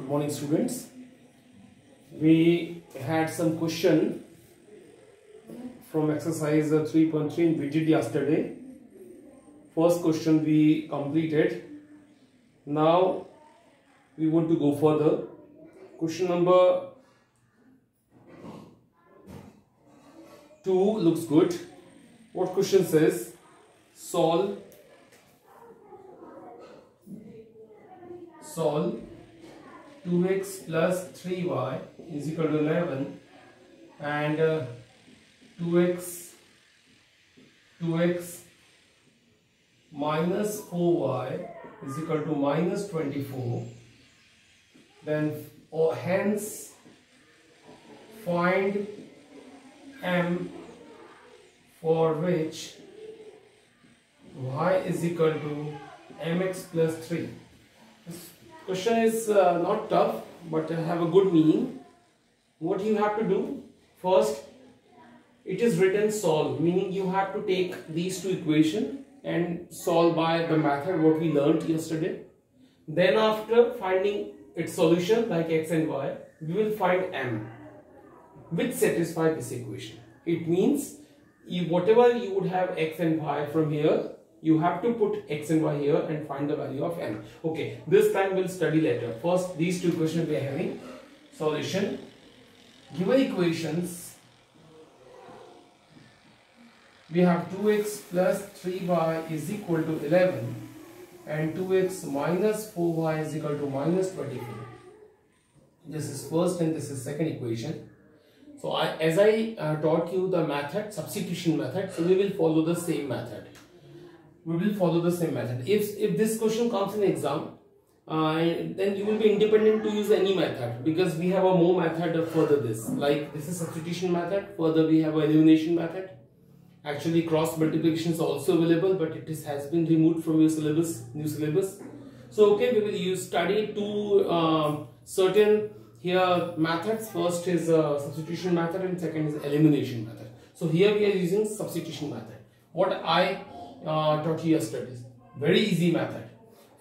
Good morning, students. We had some question from exercise 3.3 in we yesterday. First question we completed. Now we want to go further. Question number 2 looks good. What question says? Solve 2x plus 3y is equal to 11 and 2x minus 4y is equal to minus 24. Then hence find m for which y is equal to mx plus 3. This question is not tough but have a good meaning. What you have to do first, it is written solve, meaning you have to take these two equations and solve by the method what we learned yesterday. Then after finding its solution like x and y, we will find m which satisfy this equation. It means whatever you would have x and y from here, you have to put x and y here and find the value of m. Okay, this time we'll study later. First, these two equations we are having. Solution. Given equations, we have 2x plus 3y is equal to 11 and 2x minus 4y is equal to minus 24. This is first and this is second equation. So as I taught you the method, substitution method, so we will follow the same method. If this question comes in exam, then you will be independent to use any method, because we have a more method further this. Like this is substitution method, further we have elimination method. Actually cross multiplication is also available, but it has been removed from your syllabus, new syllabus. So okay, we will study two certain here methods. First is substitution method and second is elimination method. So here we are using substitution method. What I taught you yesterday, very easy method.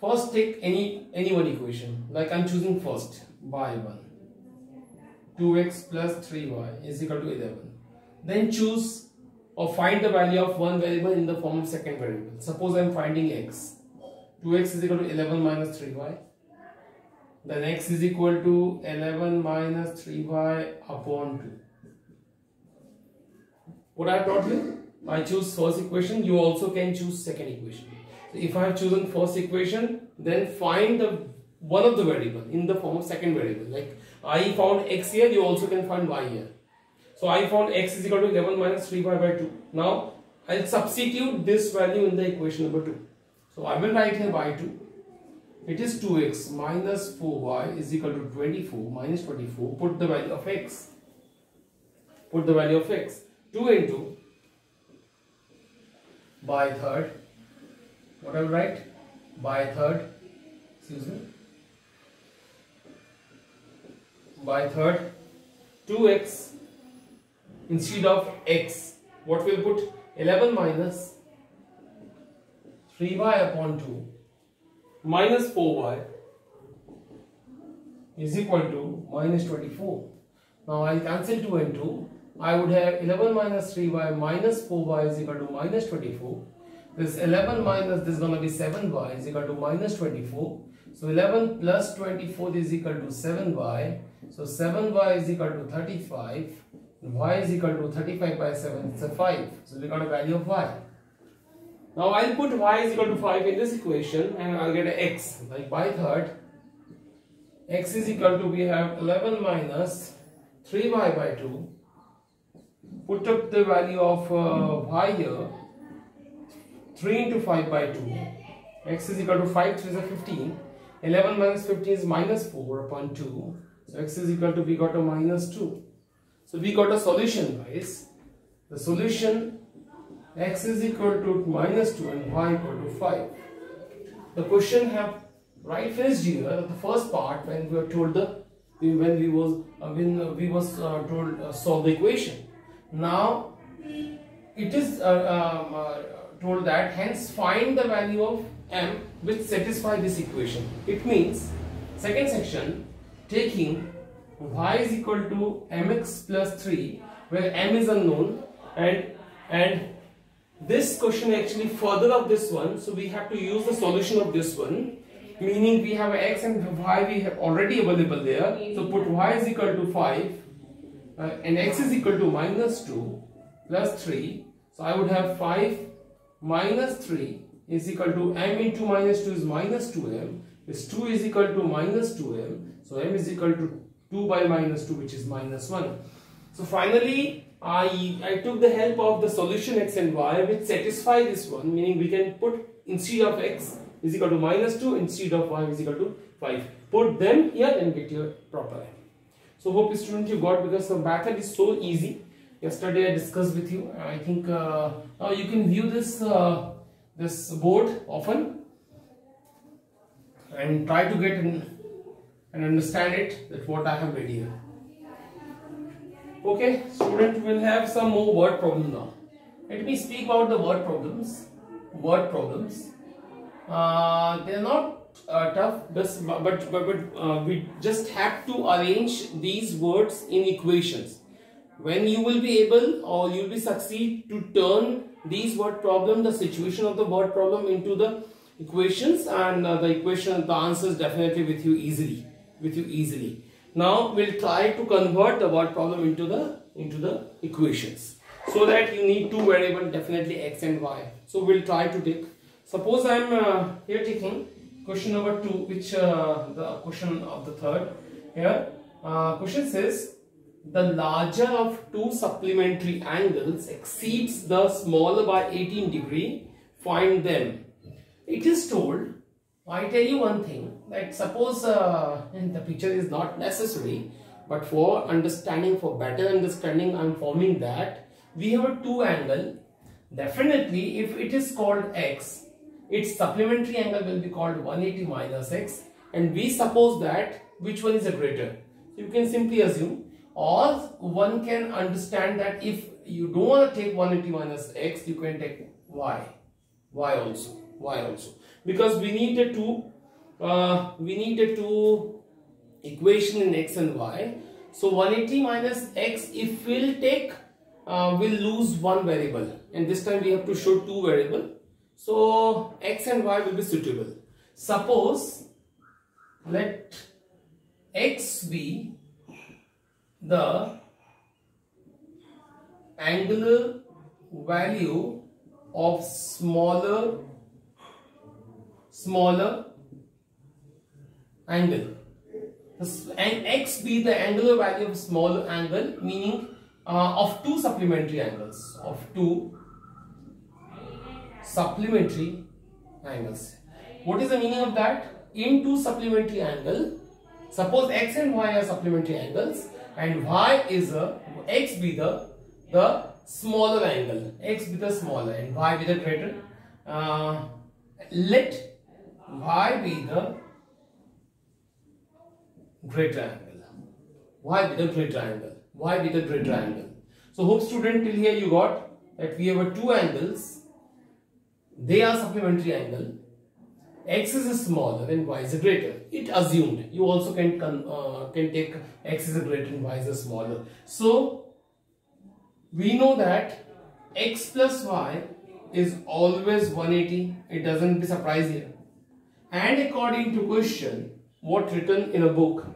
First take any one equation, like I'm choosing first by 1. 2x plus 3y is equal to 11. Then choose or find the value of one variable in the form of second variable. Suppose I'm finding x. 2x is equal to 11 minus 3y. Then x is equal to 11 minus 3y upon 2. What I taught you? I choose first equation. You also can choose second equation. So if I have chosen first equation, then find one of the variable in the form of second variable. Like I found x here, you also can find y here. So I found x is equal to 11 minus 3y by 2. Now I'll substitute this value in the equation number 2. So I will write here by 2. It is 2x minus 4y is equal to 24 minus 24. Put the value of x. 2 into by third. What I will write? By third. Excuse me. By third. 2x instead of x. What will put? 11 minus 3y upon 2 minus 4y is equal to minus 24. Now I'll cancel 2 and 2. I would have 11 minus 3y minus 4y is equal to minus 24. This 11 minus this is going to be 7y is equal to minus 24. So 11 plus 24 is equal to 7y. So 7y is equal to 35. Y is equal to 35 by 7. It's a 5. So we got a value of y. Now I'll put y is equal to 5 in this equation and I'll get a x. Like by third, x is equal to, we have 11 minus 3y by 2. Put up the value of y here. 3 into 5 by 2. X is equal to 5, 3 is a 15. 11 minus 15 is minus 4 upon 2. So x is equal to, we got a minus 2. So we got a solution, guys. The solution, x is equal to minus 2 and y equal to 5. The question have right finished here. The first part when we were told when we was told solve the equation. Now it is told that hence find the value of m which satisfy this equation. It means second section, taking y is equal to mx plus 3, where m is unknown, and this question actually further of this one, so we have to use the solution of this one, meaning we have x and y we have already available there. So put y is equal to 5 and x is equal to minus 2 plus 3. So I would have 5 minus 3 is equal to m into minus 2 is minus 2m. This 2 is equal to minus 2m. So m is equal to 2 by minus 2, which is minus 1. So finally I took the help of the solution x and y, which satisfy this one, meaning we can put instead of x is equal to minus 2, instead of y is equal to 5. Put them here and get your proper m. So hope students you got, because the method is so easy. Yesterday I discussed with you. I think now you can view this this board often and try to get and understand it, that what I have made here. Okay, student, will have some more word problem now. Let me speak about the word problems. Word problems. They are not tough, but we just have to arrange these words in equations. When you will be able, or you will be succeed to turn these word problem, the situation of the word problem, into the equations, and the answers definitely with you easily. Now we'll try to convert the word problem into the equations, so that you need two variables, definitely x and y. So we'll try to take. Suppose I am here taking question number 2, which the question of the third here. Question says the larger of two supplementary angles exceeds the smaller by 18 degree. Find them. It is told. I tell you one thing, that suppose and the picture is not necessary, but for understanding, for better understanding, I am forming that we have a two angle. Definitely, if it is called x, its supplementary angle will be called 180 minus x, and we suppose that which one is a greater. So you can simply assume, or one can understand that if you don't want to take 180 minus x, you can take y also, because we need the two equation in x and y. So 180 minus x, if we'll take, we'll lose one variable, and this time we have to show two variable. So x and y will be suitable. Suppose let x be the angular value of smaller angle, and x be the angular value of smaller angle, meaning of two supplementary angles, What is the meaning of that? In two supplementary angle, suppose x and y are supplementary angles, and y is x be the smaller angle, x be the smaller and y be the greater. Let y be the greater angle, y be the greater angle. So hope student, till here you got that we have two angles, they are supplementary angle, x is smaller and y is greater. It assumed. You also can take x is greater and y is smaller. So we know that x plus y is always 180. It doesn't be surprise here. And according to question, what written in a book,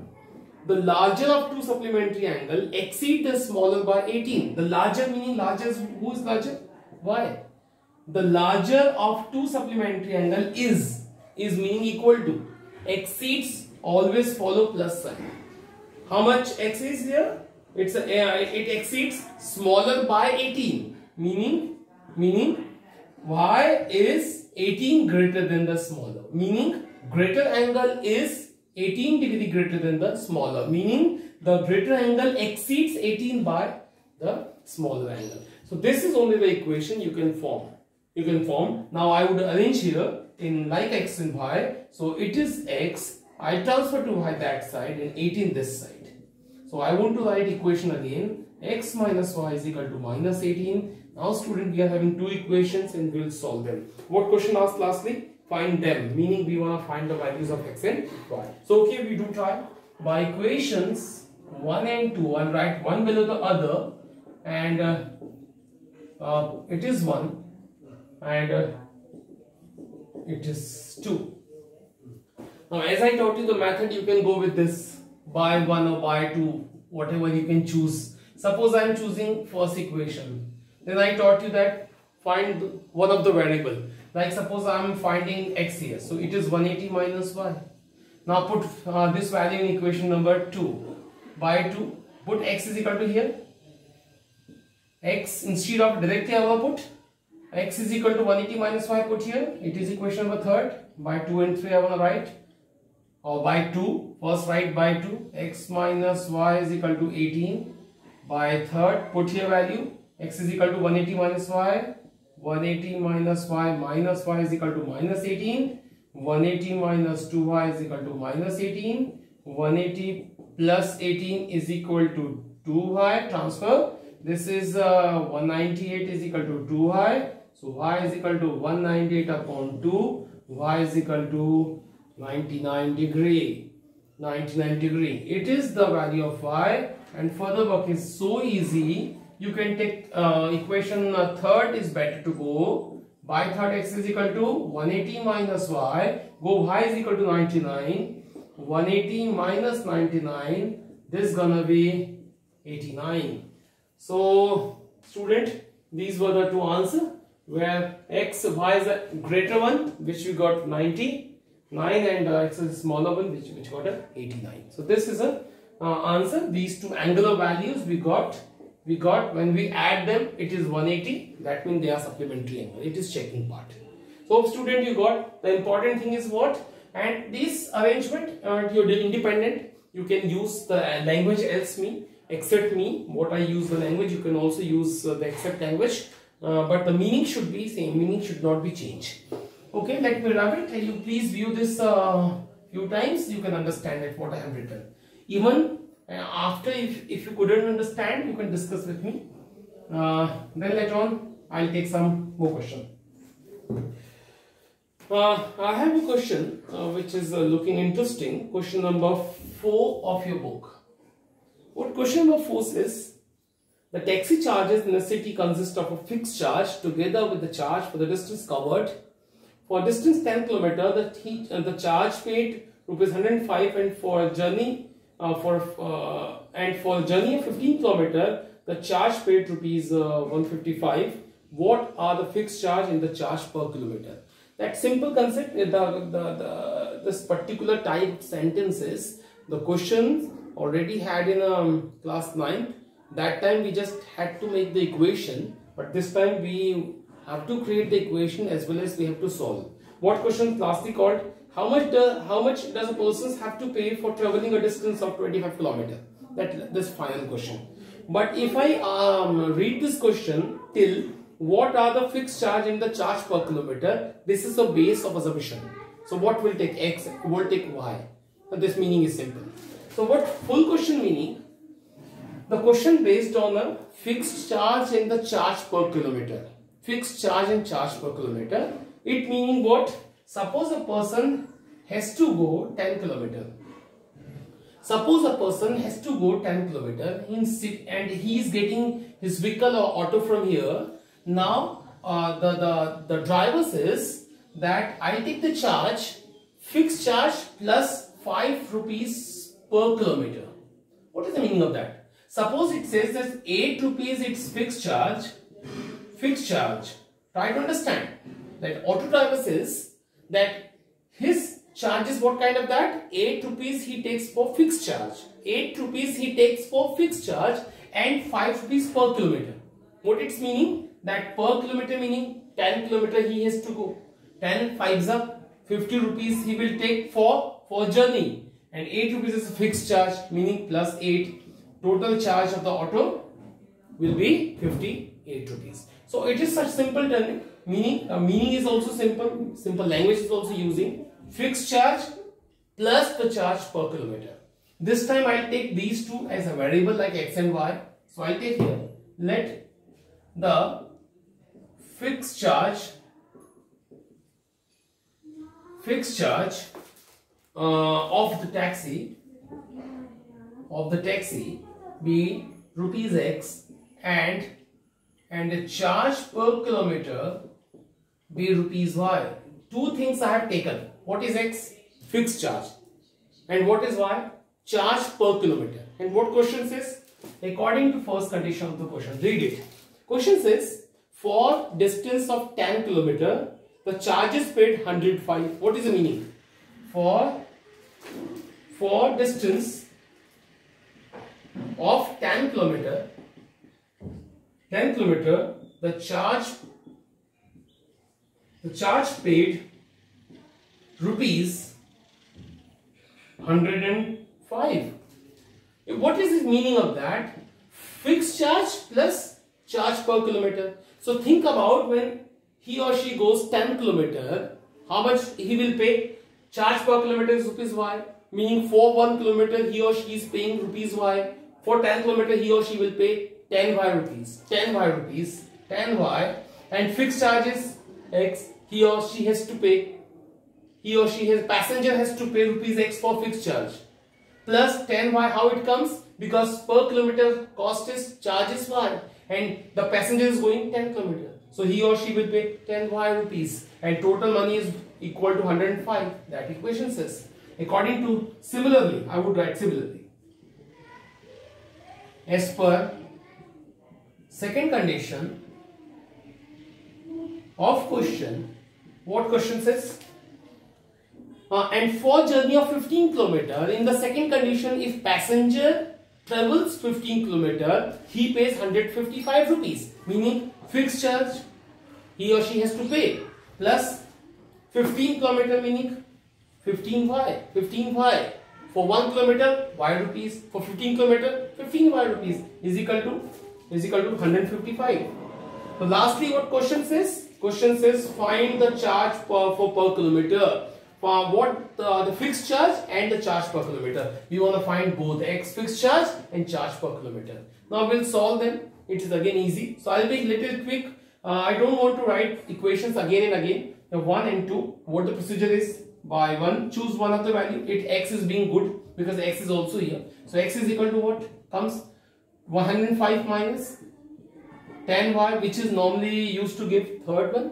the larger of two supplementary angle exceed the smaller by 18. The larger meaning larger is, who is larger? Y. The larger of two supplementary angle is meaning equal to, exceeds always follow plus sign. How much x is here? It exceeds smaller by 18, meaning y is 18 greater than the smaller, meaning greater angle is 18 degree greater than the smaller, meaning the greater angle exceeds 18 by the smaller angle. So this is only the equation you can form. Now I would arrange here in like x and y. So it is x, I transfer to y that side and 18 this side. So I want to write equation again, x minus y is equal to minus 18. Now student, we are having two equations and we will solve them. What question asked lastly? Find them, meaning we want to find the values of x and y. So okay, we do try. by equations 1 and 2, I'll write one below the other, and it is 1 and it is 2. Now as I taught you the method, you can go with this by 1 or by 2, whatever you can choose. Suppose I am choosing first equation, then I taught you that find one of the variable. Like suppose I am finding x here, so it is 180 minus y. Now put this value in equation number 2. By 2, put x is equal to here. X, instead of directly I will put x is equal to 180 minus y, put here. It is equation number 3rd. By 2 and 3 I want to write. Or by 2, first write by 2. X minus y is equal to 18. By 3rd, put here value. X is equal to 180 minus y. 180 minus y is equal to minus 18. 180 minus 2y is equal to minus 18. 180 plus 18 is equal to 2y. Transfer. This is 198 is equal to 2y. So y is equal to 198 upon 2. Y is equal to 99 degree. 99 degree. It is the value of y, and further work is so easy. You can take equation 3rd is better to go. By 3rd, x is equal to 180 minus y. Go y is equal to 99. 180 minus 99. This is gonna be 89. So student, these were the two answers where x, y is a greater one, which we got 99, and x is a smaller one, which got a 89. So this is a answer. These two angular values we got when we add them, it is 180. That means they are supplementary angle. It is checking part. So student, you got the important thing is what, and this arrangement you're independent. You can use the language else me, except me. What I use the language, you can also use the except language, but the meaning should be same. Meaning should not be changed. Okay, let me rub it. You please view this few times. You can understand it what I have written. Even after, if you couldn't understand, you can discuss with me. Then later on, I'll take some more question. I have a question which is looking interesting. Question number 4 of your book. What question number 4 says? The taxi charges in a city consist of a fixed charge together with the charge for the distance covered. For distance 10 km, the charge paid rupees 105, and for a journey for journey of 15 km, the charge paid rupees 155. What are the fixed charge in the charge per kilometer? That simple concept, this particular type sentences, the questions already had in class 9. That time we just had to make the equation, but this time we have to create the equation as well as we have to solve. What question lastly called? How much does a person have to pay for traveling a distance of 25 km? This final question. But if I read this question till what are the fixed charge in the charge per kilometer, this is the base of assumption. So what will take x, will take y. So this meaning is simple. So what full question meaning? The question based on a fixed charge in the charge per kilometer. Fixed charge in charge per kilometer. It meaning what? Suppose a person has to go 10 km. Suppose a person has to go 10 km and he is getting his vehicle or auto from here. Now the driver says that I take the charge, fixed charge plus 5 rupees per kilometer. What is the meaning of that? Suppose it says that 8 rupees it's fixed charge. Try to understand that auto driver says that his charge is what kind of that? 8 rupees he takes for fixed charge. 8 rupees he takes for fixed charge and 5 rupees per kilometer. What it's meaning? That per kilometer meaning 10 km he has to go. 10 5s up, 50 rupees he will take for journey. And 8 rupees is a fixed charge, meaning plus 8. Total charge of the auto will be 58 rupees. So it is such simple turning. Meaning is also simple. Simple language is also using fixed charge plus the charge per kilometer. This time I'll take these two as a variable like x and y. So I'll take here, let the fixed charge of the taxi of the taxi be rupees X and the charge per kilometer be rupees Y. Two things I have taken. What is X? Fixed charge. And what is Y? Charge per kilometer. And what question says? According to first condition of the question. Read it. Question says, for distance of 10 kilometer, the charge is paid 105. What is the meaning? For distance of 10 kilometer, the charge paid rupees 105. What is the meaning of that? Fixed charge plus charge per kilometer. So think about when he or she goes 10 kilometer, how much he will pay? Charge per kilometer is rupees Y. Meaning for 1 kilometer he or she is paying rupees Y. For 10 kilometer he or she will pay 10 Y rupees. 10 Y rupees. 10 Y. And fixed charges X. He or she has to pay. Passenger has to pay rupees X for fixed charge. Plus 10 Y. How it comes? Because per kilometer cost is charge is Y. And the passenger is going 10 kilometer. So he or she will pay 10 Y rupees. And total money is equal to 105. That equation says. According to, similarly, I would write similarly. As per second condition of question, what question says? And for journey of 15 kilometer, in the second condition, if passenger travels 15 kilometer, he pays 155 rupees. Meaning fixed charge he or she has to pay. Plus 15 kilometer meaning 15 Y. 15 Y. For 1 kilometer, Y rupees. For 15 kilometer, 15 Y rupees is equal to 155. So lastly, what question says? Question says find the charge per kilometer. For what the fixed charge and the charge per kilometer. We want to find both X fixed charge and charge per kilometer. Now we'll solve them. It is again easy. So I'll be little quick. I don't want to write equations again and again. The 1 and 2. What the procedure is? By 1, choose one of the value. X is being good because X is also here. So X is equal to what? Comes 105 minus 10Y, which is normally used to give third one.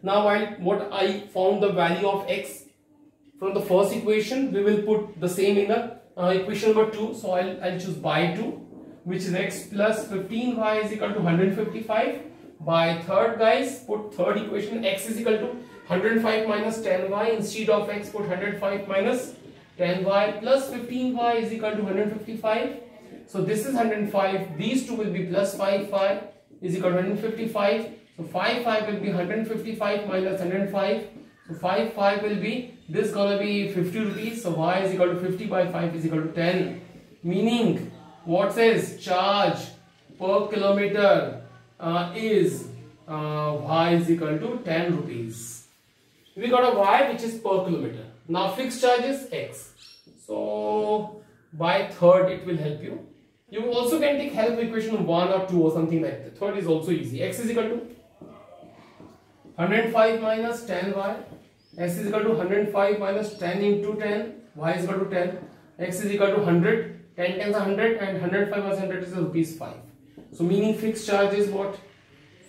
Now what I found the value of X from the first equation, we will put the same in the equation number 2. So I'll choose by 2, which is X plus 15Y is equal to 155. By third, guys, put third equation, X is equal to 105 minus 10Y. Instead of X, put 105 minus 10Y plus 15Y is equal to 155. So this is 105. These two will be plus 5Y is equal to 155. So 5 will be 155 minus 105. So 5 will be, this gonna be 50 rupees. So Y is equal to 50 by 5 is equal to 10. Meaning, what says charge per kilometer is Y is equal to 10 rupees. We got a Y which is per kilometer. Now fixed charge is X. So by third it will help you. You also can take help equation 1 or 2 or something like that. Third is also easy. X is equal to 105 minus 10Y. X is equal to 105 minus 10 into 10. Y is equal to 10. X is equal to 100. 10 times 100 and 105 minus 100 is rupees 5. So meaning fixed charge is what?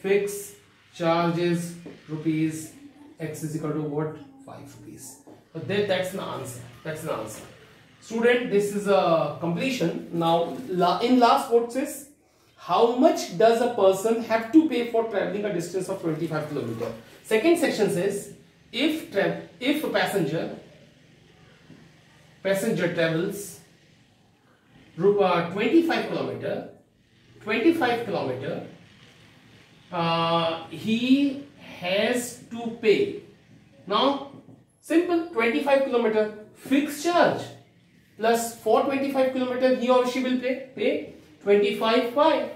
Fixed charge is rupees. X is equal to what? 5 rupees. But that's the answer. That's the answer. Student, this is a completion. Now in last what says? How much does a person have to pay for traveling a distance of 25 km? Second section says if a passenger travels 25 km, he has to pay. Now simple, 25 km fixed charge plus for 25 km he or she will pay 25y.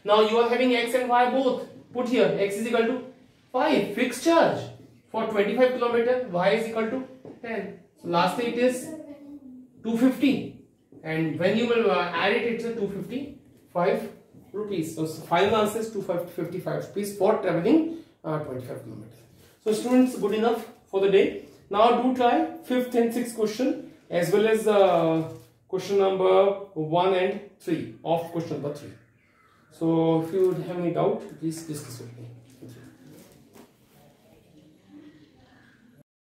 Now you are having X and Y both. Put here X is equal to 5 fixed charge. For 25 km Y is equal to 10. So lastly it is 250. And when you will add it, it's a 255 rupees. So final answer is 255 rupees for traveling 25 km. So students, good enough for the day. Now do try 5th and 6th question as well as question number 1 and 3 of question number 3. So if you have any doubt, please discuss with me.